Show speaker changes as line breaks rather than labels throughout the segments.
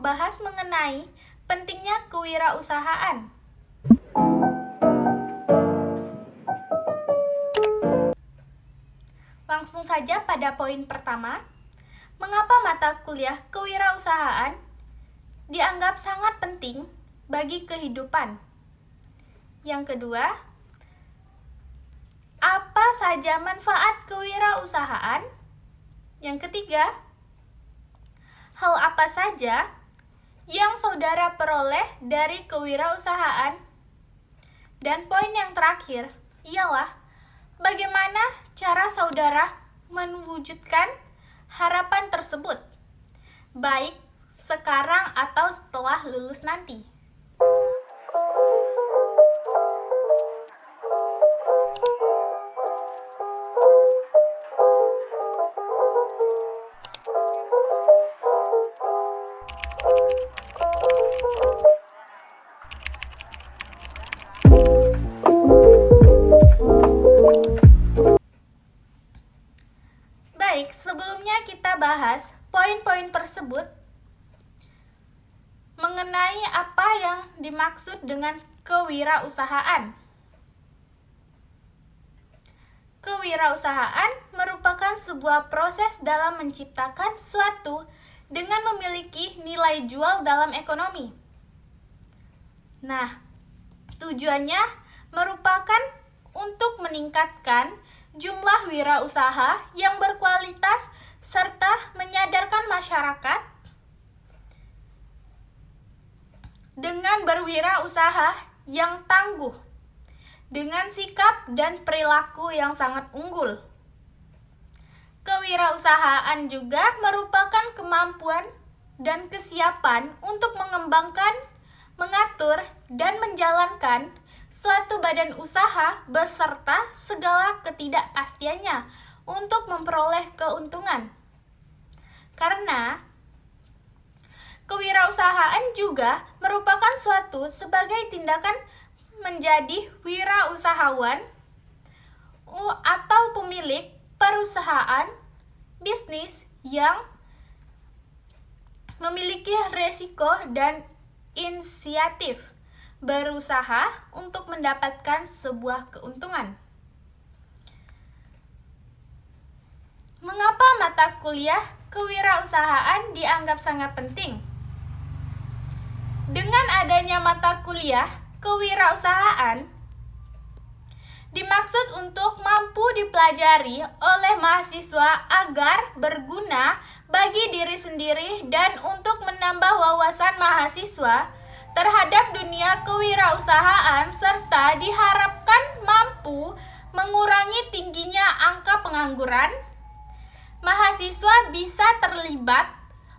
membahas mengenai pentingnya kewirausahaan. Langsung saja pada poin pertama, mengapa mata kuliah kewirausahaan dianggap sangat penting bagi kehidupan? Yang kedua, apa saja manfaat kewirausahaan? Yang ketiga, hal apa saja yang saudara peroleh dari kewirausahaan? Dan poin yang terakhir ialah bagaimana cara saudara mewujudkan harapan tersebut, baik sekarang atau setelah lulus nanti. Baik, sebelumnya kita bahas poin-poin tersebut mengenai apa yang dimaksud dengan kewirausahaan. Kewirausahaan merupakan sebuah proses dalam menciptakan suatu dengan memiliki nilai jual dalam ekonomi. Nah, tujuannya merupakan untuk meningkatkan jumlah wirausaha yang berkualitas serta menyadarkan masyarakat dengan berwirausaha yang tangguh, dengan sikap dan perilaku yang sangat unggul. Kewirausahaan juga merupakan kemampuan dan kesiapan untuk mengembangkan, mengatur, dan menjalankan suatu badan usaha beserta segala ketidakpastiannya untuk memperoleh keuntungan. Karena kewirausahaan juga merupakan suatu sebagai tindakan menjadi wirausahawan atau pemilik perusahaan bisnis yang memiliki resiko dan inisiatif berusaha untuk mendapatkan sebuah keuntungan. Mengapa mata kuliah kewirausahaan dianggap sangat penting? Dengan adanya mata kuliah kewirausahaan, dimaksud untuk mampu dipelajari oleh mahasiswa agar berguna bagi diri sendiri dan untuk menambah wawasan mahasiswa terhadap dunia kewirausahaan serta diharapkan mampu mengurangi tingginya angka pengangguran. Mahasiswa bisa terlibat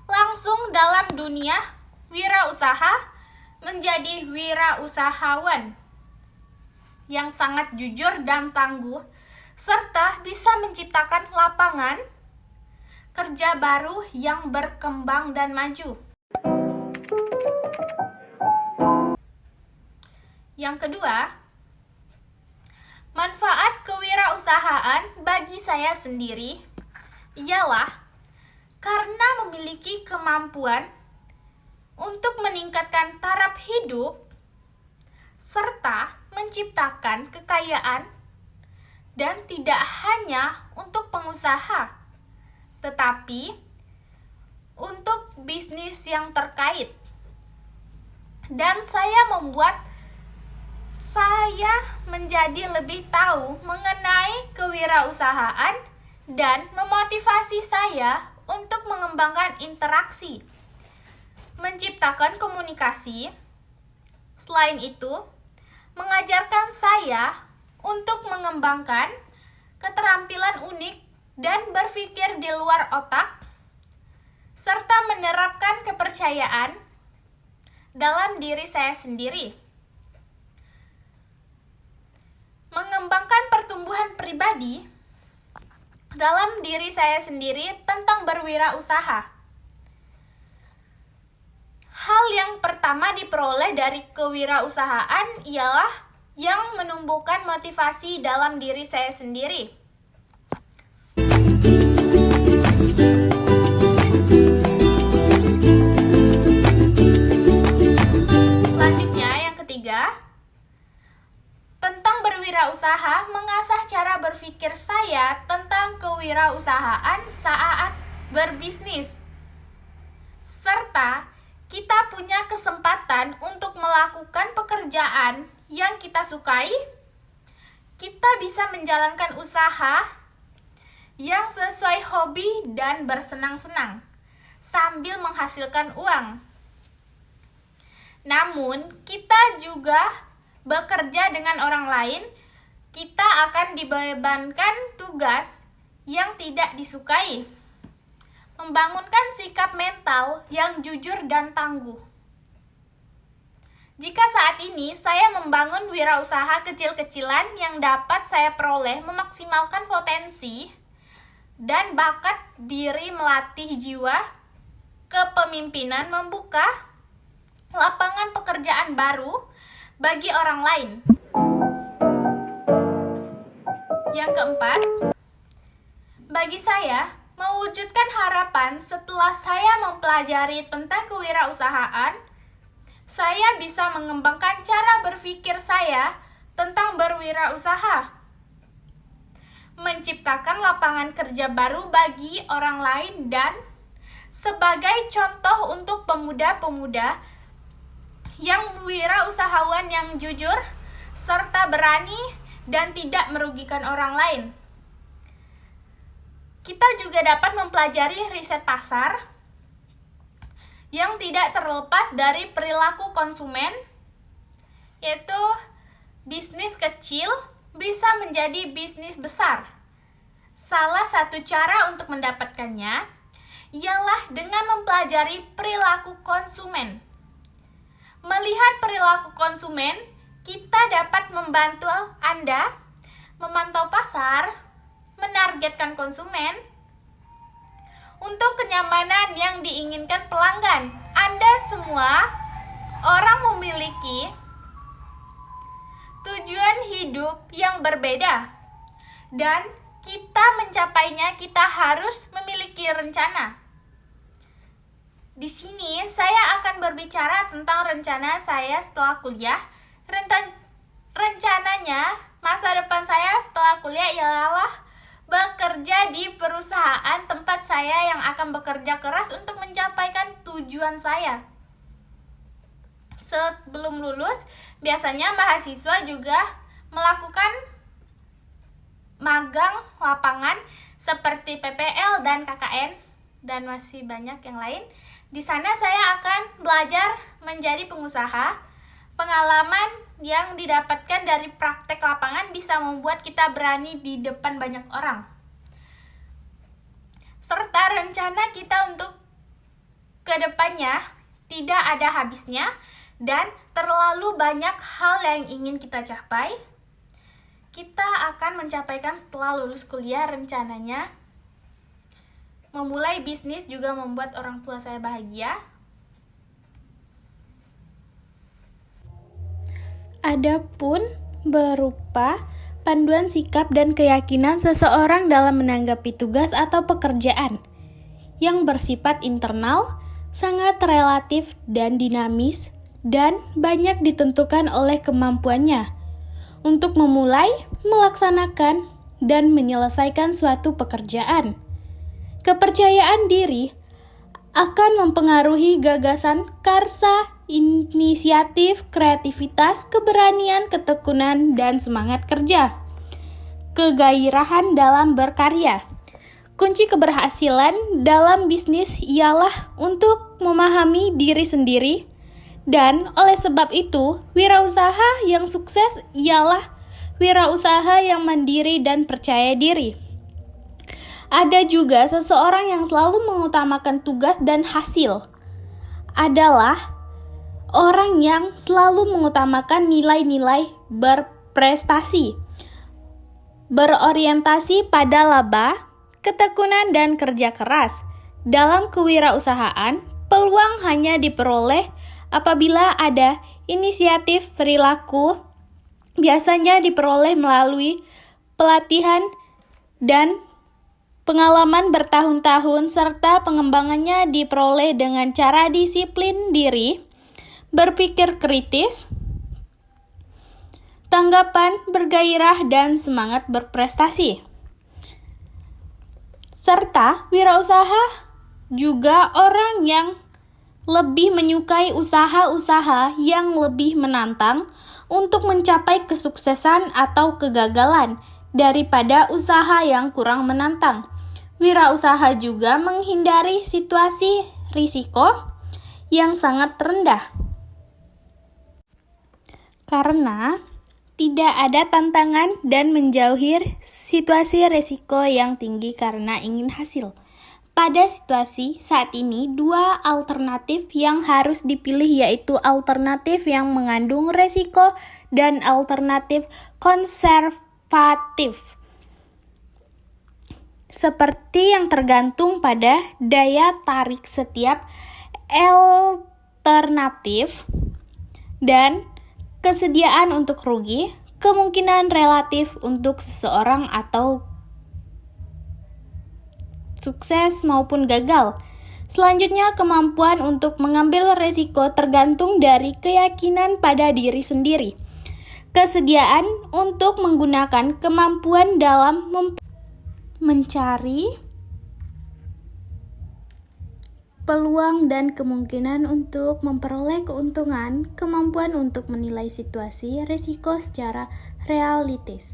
langsung dalam dunia wirausaha menjadi wirausahawan yang sangat jujur dan tangguh serta bisa menciptakan lapangan kerja baru yang berkembang dan maju. Yang kedua, manfaat kewirausahaan bagi saya sendiri ialah karena memiliki kemampuan untuk meningkatkan taraf hidup serta menciptakan kekayaan dan tidak hanya untuk pengusaha, tetapi untuk bisnis yang terkait. Dan saya menjadi lebih tahu mengenai kewirausahaan dan memotivasi saya untuk mengembangkan interaksi, menciptakan komunikasi. Selain itu, mengajarkan saya untuk mengembangkan keterampilan unik dan berpikir di luar otak, serta menerapkan kepercayaan dalam diri saya sendiri. Mengembangkan pertumbuhan pribadi dalam diri saya sendiri tentang berwirausaha. Hal yang pertama diperoleh dari kewirausahaan ialah yang menumbuhkan motivasi dalam diri saya sendiri. berwirausaha mengasah cara berpikir saya tentang kewirausahaan saat berbisnis. Serta kita punya kesempatan untuk melakukan pekerjaan yang kita sukai. Kita bisa menjalankan usaha yang sesuai hobi dan bersenang-senang sambil menghasilkan uang. Namun, kita juga bekerja dengan orang lain, kita akan dibebankan tugas yang tidak disukai. Membangunkan sikap mental yang jujur dan tangguh. Jika saat ini saya membangun wirausaha kecil-kecilan yang dapat saya peroleh memaksimalkan potensi dan bakat diri melatih jiwa kepemimpinan, membuka lapangan pekerjaan baru bagi orang lain. Yang keempat, bagi saya, mewujudkan harapan setelah saya mempelajari tentang kewirausahaan, saya bisa mengembangkan cara berpikir saya tentang berwirausaha, menciptakan lapangan kerja baru bagi orang lain, dan sebagai contoh untuk pemuda-pemuda yang wirausahawan yang jujur, serta berani dan tidak merugikan orang lain. Kita juga dapat mempelajari riset pasar yang tidak terlepas dari perilaku konsumen, yaitu bisnis kecil bisa menjadi bisnis besar. Salah satu cara untuk mendapatkannya ialah dengan mempelajari perilaku konsumen. Melihat perilaku konsumen, kita dapat membantu Anda memantau pasar, menargetkan konsumen untuk kenyamanan yang diinginkan pelanggan. Anda semua orang memiliki tujuan hidup yang berbeda, dan kita mencapainya, kita harus memiliki rencana. Di sini saya akan berbicara tentang rencana saya setelah kuliah. Rencananya masa depan saya setelah kuliah ialah bekerja di perusahaan tempat saya yang akan bekerja keras untuk mencapaikan tujuan saya. Sebelum lulus, biasanya mahasiswa juga melakukan magang lapangan seperti PPL dan KKN dan masih banyak yang lain. Di sana saya akan belajar menjadi pengusaha. Pengalaman yang didapatkan dari praktek lapangan bisa membuat kita berani di depan banyak orang. Serta rencana kita untuk kedepannya tidak ada habisnya dan terlalu banyak hal yang ingin kita capai. Kita akan mencapaikan setelah lulus kuliah. Rencananya memulai bisnis juga membuat orang tua saya bahagia. Adapun berupa panduan sikap dan keyakinan seseorang dalam menanggapi tugas atau pekerjaan yang bersifat internal, sangat relatif dan dinamis, dan banyak ditentukan oleh kemampuannya untuk memulai, melaksanakan, dan menyelesaikan suatu pekerjaan. Kepercayaan diri akan mempengaruhi gagasan, karsa, inisiatif, kreativitas, keberanian, ketekunan, dan semangat kerja. Kegairahan dalam berkarya. Kunci keberhasilan dalam bisnis ialah untuk memahami diri sendiri, dan oleh sebab itu, wirausaha yang sukses ialah wirausaha yang mandiri dan percaya diri. Ada juga seseorang yang selalu mengutamakan tugas dan hasil. Adalah orang yang selalu mengutamakan nilai-nilai berprestasi, berorientasi pada laba, ketekunan, dan kerja keras. Dalam kewirausahaan, peluang hanya diperoleh apabila ada inisiatif perilaku, biasanya diperoleh melalui pelatihan dan pengalaman bertahun-tahun, serta pengembangannya diperoleh dengan cara disiplin diri, berpikir kritis, tanggapan, bergairah, dan semangat berprestasi. Serta wirausaha juga orang yang lebih menyukai usaha-usaha yang lebih menantang untuk mencapai kesuksesan atau kegagalan daripada usaha yang kurang menantang. Wirausaha juga menghindari situasi risiko yang sangat rendah. Karena tidak ada tantangan dan menjauhi situasi risiko yang tinggi karena ingin hasil. Pada situasi saat ini, dua alternatif yang harus dipilih yaitu alternatif yang mengandung risiko dan alternatif konservatif. Seperti yang tergantung pada daya tarik setiap alternatif dan kesediaan untuk rugi, kemungkinan relatif untuk seseorang atau sukses maupun gagal. Selanjutnya, kemampuan untuk mengambil risiko tergantung dari keyakinan pada diri sendiri. Kesediaan untuk menggunakan kemampuan dalam mencari peluang dan kemungkinan untuk memperoleh keuntungan, kemampuan untuk menilai situasi risiko secara realistis.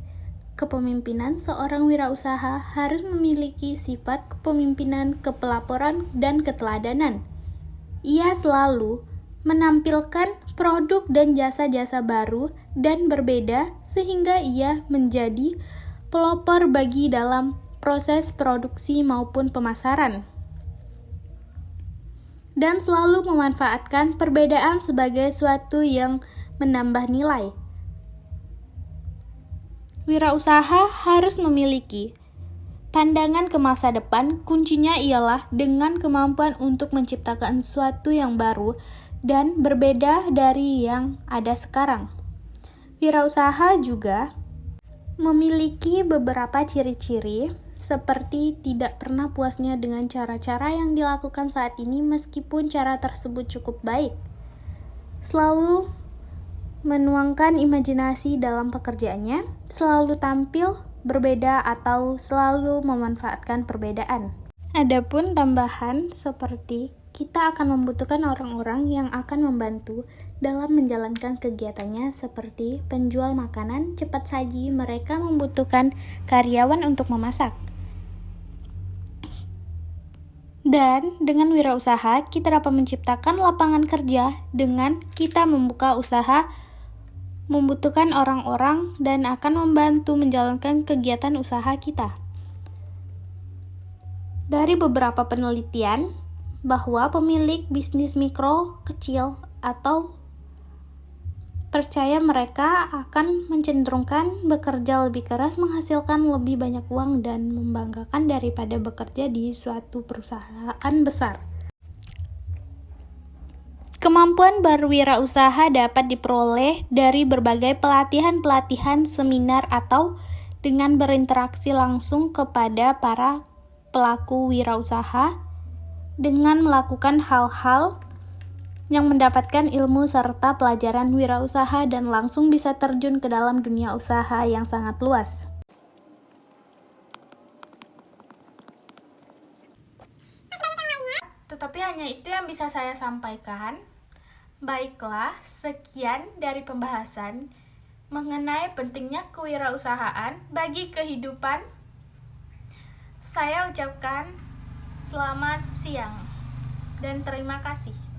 Kepemimpinan seorang wirausaha harus memiliki sifat kepemimpinan, kepelaporan, dan keteladanan. Ia selalu menampilkan produk dan jasa-jasa baru dan berbeda sehingga ia menjadi pelopor bagi dalam proses produksi maupun pemasaran. Dan selalu memanfaatkan perbedaan sebagai suatu yang menambah nilai. Wirausaha harus memiliki pandangan ke masa depan. Kuncinya ialah dengan kemampuan untuk menciptakan sesuatu yang baru dan berbeda dari yang ada sekarang. Wirausaha juga memiliki beberapa ciri-ciri seperti tidak pernah puasnya dengan cara-cara yang dilakukan saat ini meskipun cara tersebut cukup baik. Selalu menuangkan imajinasi dalam pekerjaannya, selalu tampil berbeda atau selalu memanfaatkan perbedaan. Adapun tambahan seperti kita akan membutuhkan orang-orang yang akan membantu dalam menjalankan kegiatannya seperti penjual makanan cepat saji, mereka membutuhkan karyawan untuk memasak. Dan dengan wirausaha, kita dapat menciptakan lapangan kerja dengan kita membuka usaha membutuhkan orang-orang dan akan membantu menjalankan kegiatan usaha kita. Dari beberapa penelitian, bahwa pemilik bisnis mikro, kecil, atau percaya mereka akan mencenderungkan bekerja lebih keras, menghasilkan lebih banyak uang, dan membanggakan daripada bekerja di suatu perusahaan besar. Kemampuan berwirausaha dapat diperoleh dari berbagai pelatihan-pelatihan, seminar, atau dengan berinteraksi langsung kepada para pelaku wirausaha dengan melakukan hal-hal yang mendapatkan ilmu serta pelajaran wirausaha dan langsung bisa terjun ke dalam dunia usaha yang sangat luas. Tetapi hanya itu yang bisa saya sampaikan. Baiklah, sekian dari pembahasan mengenai pentingnya kewirausahaan bagi kehidupan. Saya ucapkan selamat siang dan terima kasih.